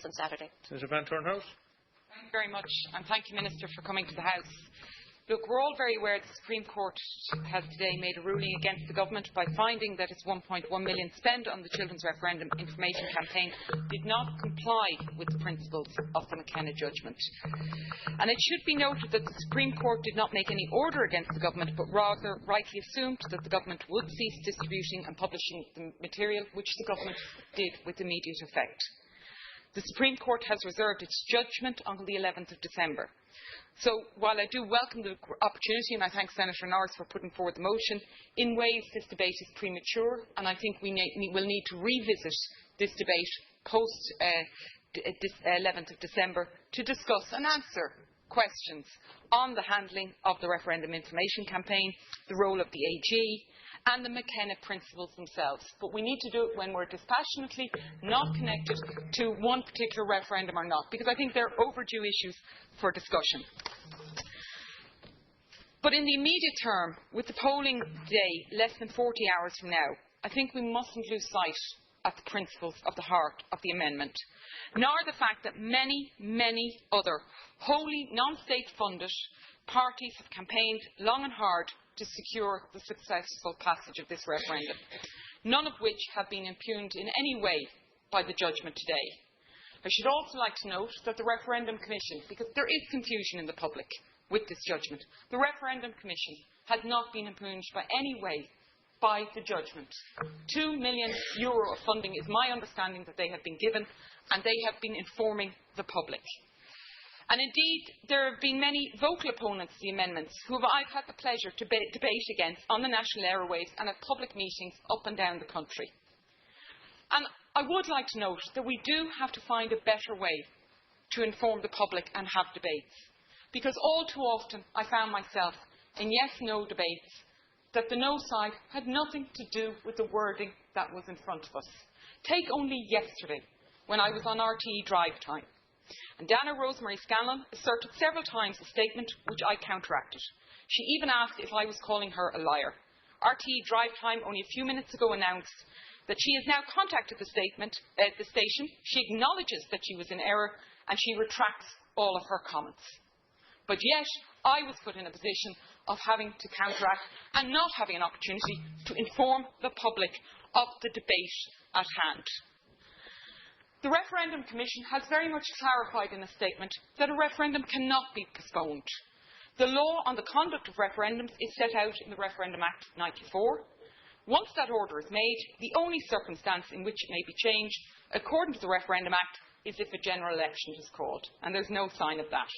on Saturday. Senator van Turnhout. Thank you very much, and thank you, Minister, for coming to the House. Look, we're all very aware the Supreme Court has today made a ruling against the Government by finding that its £1.1 million spent on the Children's Referendum information campaign did not comply with the principles of the McKenna judgment. And it should be noted that the Supreme Court did not make any order against the Government, but rather rightly assumed that the Government would cease distributing and publishing the material, which the Government did with immediate effect. The Supreme Court has reserved its judgment until the 11th of December. So, while I do welcome the opportunity, and I thank Senator Norris for putting forward the motion, in ways this debate is premature, and I think we will need to revisit this debate post 11th of December to discuss and answer questions on the handling of the referendum information campaign, the role of the AG, and the McKenna principles themselves. But we need to do it when we're dispassionately not connected to one particular referendum or not, because I think they're overdue issues for discussion. But in the immediate term, with the polling day less than 40 hours from now, I think we mustn't lose sight of the principles of the heart of the amendment, nor the fact that many, many other wholly non-state funded parties have campaigned long and hard to secure the successful passage of this referendum, none of which have been impugned in any way by the judgment today. I should also like to note that the Referendum Commission, because there is confusion in the public with this judgment, the Referendum Commission has not been impugned by any way by the judgment. €2 million of funding is my understanding that they have been given, and they have been informing the public. And indeed, there have been many vocal opponents to the amendments who I've had the pleasure to debate against on the national airwaves and at public meetings up and down the country. And I would like to note that we do have to find a better way to inform the public and have debates, because all too often I found myself in yes-no debates that the no side had nothing to do with the wording that was in front of us. Take only yesterday, when I was on RTE Drive Time, and Dana Rosemary Scanlon asserted several times a statement which I counteracted. She even asked if I was calling her a liar. RTE Drive Time only a few minutes ago announced that she has now contacted the station. She acknowledges that she was in error and she retracts all of her comments. But yet, I was put in a position of having to counteract and not having an opportunity to inform the public of the debate at hand. The Referendum Commission has very much clarified in a statement that a referendum cannot be postponed. The law on the conduct of referendums is set out in the Referendum Act 94. Once that order is made, the only circumstance in which it may be changed, according to the Referendum Act, is if a general election is called, and there's no sign of that.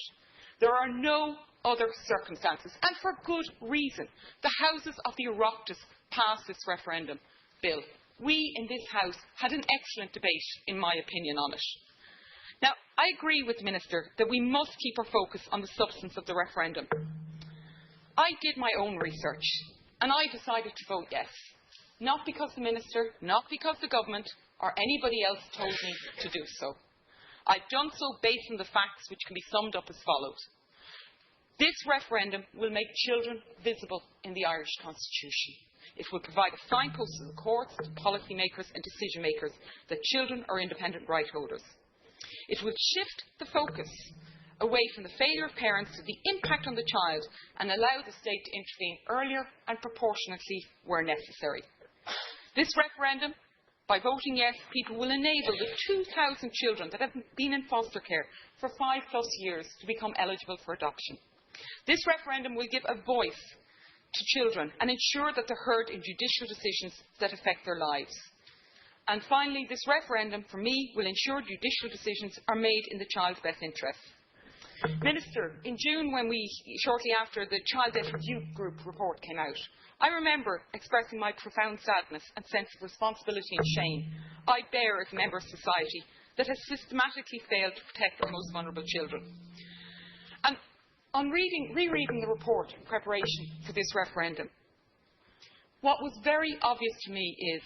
There are no other circumstances, and for good reason. The Houses of the Oireachtas passed this referendum bill. We in this House had an excellent debate, in my opinion, on it. Now, I agree with the Minister that we must keep our focus on the substance of the referendum. I did my own research, and I decided to vote yes. Not because the Minister, not because the Government, or anybody else told me to do so. I've done so based on the facts which can be summed up as follows. This referendum will make children visible in the Irish Constitution. It will provide a signpost to the courts, to policymakers and decision makers that children are independent right holders. It will shift the focus away from the failure of parents to the impact on the child and allow the state to intervene earlier and proportionately where necessary. This referendum, by voting yes, people will enable the 2,000 children that have been in foster care for 5+ years to become eligible for adoption. This referendum will give a voice to children and ensure that they're heard in judicial decisions that affect their lives. And finally, this referendum, for me, will ensure judicial decisions are made in the child's best interests. Minister, in June, shortly after the Child Death Review Group report came out, I remember expressing my profound sadness and sense of responsibility and shame I bear as a member of society that has systematically failed to protect the most vulnerable children. And on rereading the report in preparation for this referendum, what was very obvious to me is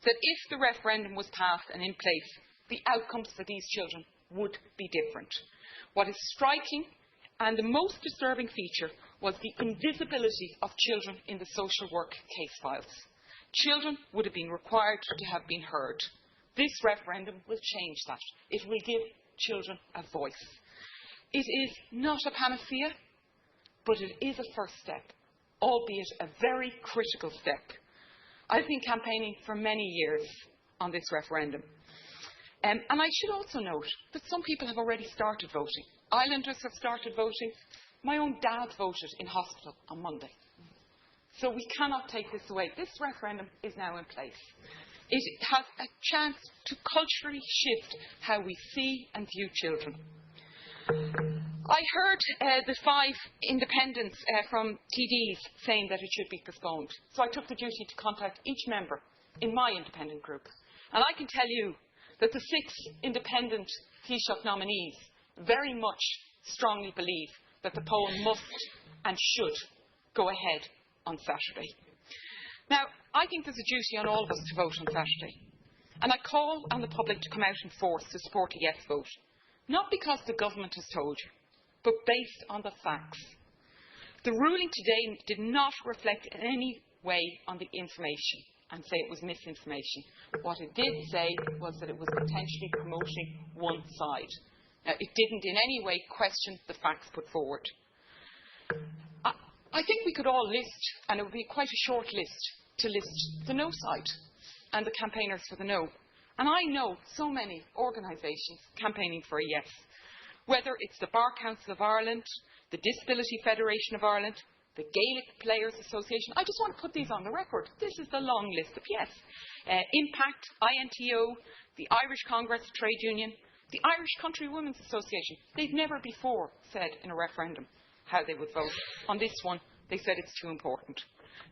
that if the referendum was passed and in place, the outcomes for these children would be different. What is striking and the most disturbing feature was the invisibility of children in the social work case files. Children would have been required to have been heard. This referendum will change that. It will give children a voice. It is not a panacea, but it is a first step, albeit a very critical step. I've been campaigning for many years on this referendum. And I should also note that some people have already started voting. Islanders have started voting. My own dad voted in hospital on Monday. So we cannot take this away. This referendum is now in place. It has a chance to culturally shift how we see and view children. I heard the 5 independents from TDs saying that it should be postponed. So I took the duty to contact each member in my independent group. And I can tell you that the 6 independent Taoiseach nominees very much strongly believe that the poll must and should go ahead on Saturday. Now, I think there's a duty on all of us to vote on Saturday. And I call on the public to come out in force to support a yes vote. Not because the government has told you, but based on the facts. The ruling today did not reflect in any way on the information and say it was misinformation. What it did say was that it was potentially promoting one side. Now, it didn't in any way question the facts put forward. I think we could all list, and it would be quite a short list, to list the no side and the campaigners for the no. And I know so many organisations campaigning for a yes, whether it's the Bar Council of Ireland, the Disability Federation of Ireland, the Gaelic Players Association. I just want to put these on the record. This is the long list of yes. Impact, INTO, the Irish Congress Trade Union, the Irish Country Women's Association. They've never before said in a referendum how they would vote. On this one, they said it's too important.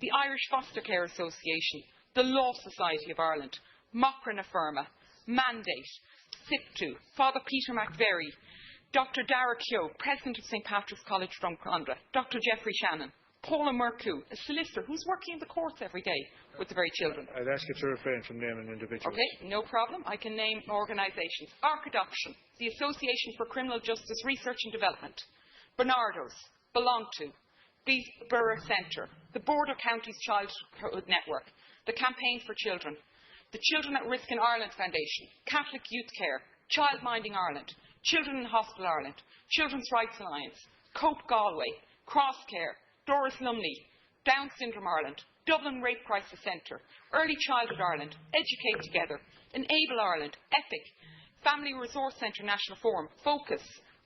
The Irish Foster Care Association, the Law Society of Ireland, Macra na Firma, Mandate, SIPTU, Father Peter McVerry, Dr Dara Keogh, President of St Patrick's College Drumcondra, Dr Jeffrey Shannon, Paula Murcu, a solicitor who's working in the courts every day with the very children. I'd ask you to refrain from naming individuals. Okay, no problem. I can name organisations. Archadoption, the Association for Criminal Justice Research and Development, Bernardo's, Belong To, Borough Centre, the Border Counties Childhood Network, the Campaign for Children, the Children at Risk in Ireland Foundation, Catholic Youth Care, Childminding Ireland, Children in Hospital Ireland, Children's Rights Alliance, Cope Galway, Cross Care, Doris Lumley, Down Syndrome Ireland, Dublin Rape Crisis Centre, Early Childhood Ireland, Educate Together, Enable Ireland, EPIC, Family Resource Centre National Forum, Focus,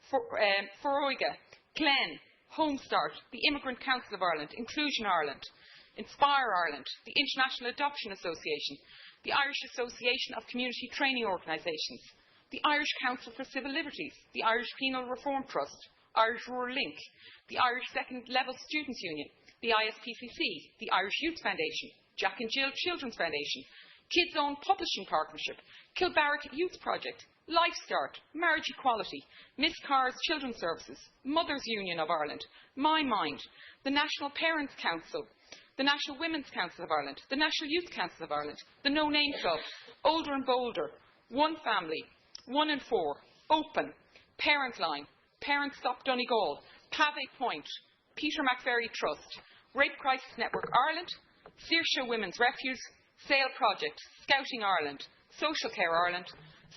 Foroiga, Glen, Homestart, the Immigrant Council of Ireland, Inclusion Ireland, Inspire Ireland, the International Adoption Association, the Irish Association of Community Training Organisations, the Irish Council for Civil Liberties, the Irish Penal Reform Trust, Irish Rural Link, the Irish Second Level Students' Union, the ISPCC, the Irish Youth Foundation, Jack and Jill Children's Foundation, Kids Own Publishing Partnership, Kilbarrack Youth Project, LifeStart, Marriage Equality, Miss Carr's Children's Services, Mothers Union of Ireland, My Mind, the National Parents Council, the National Women's Council of Ireland, the National Youth Council of Ireland, the No Name Club, Older and Bolder, One Family, 1 in 4, Open, Parent Line, Parents Stop Donegal, Pave Point, Peter McVerry Trust, Rape Crisis Network Ireland, Saoirse Women's Refuge, Sale Project, Scouting Ireland, Social Care Ireland,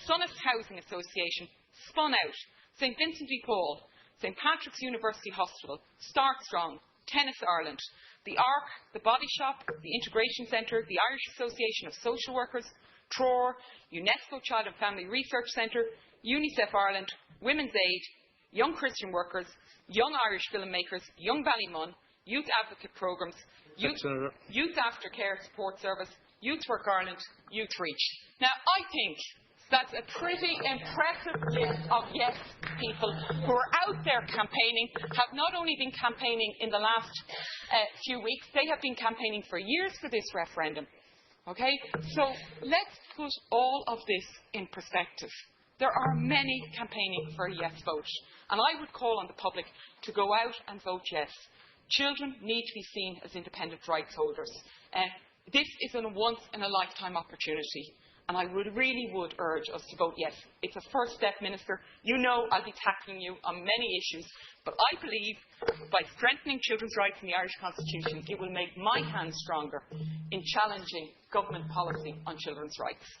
Sunnis Housing Association, Spun Out, St Vincent de Paul, St Patrick's University Hospital, Start Strong, Tennis Ireland, the ARC, the Body Shop, the Integration Centre, the Irish Association of Social Workers, TROR, UNESCO Child and Family Research Centre, UNICEF Ireland, Women's Aid, Young Christian Workers, Young Irish Filmmakers, Young Ballymun, Youth Advocate Programmes, Youth Aftercare Support Service, Youth Work Ireland, Youth Reach. Now, I think that's a pretty impressive list of yes people who are out there campaigning, have not only been campaigning in the last few weeks, they have been campaigning for years for this referendum. Okay? So let's put all of this in perspective. There are many campaigning for a yes vote, and I would call on the public to go out and vote yes. Children need to be seen as independent rights holders. This is a once-in-a-lifetime opportunity, and I really would urge us to vote yes. It's a first step, Minister. You know I'll be tackling you on many issues, but I believe by strengthening children's rights in the Irish Constitution, it will make my hand stronger in challenging government policy on children's rights.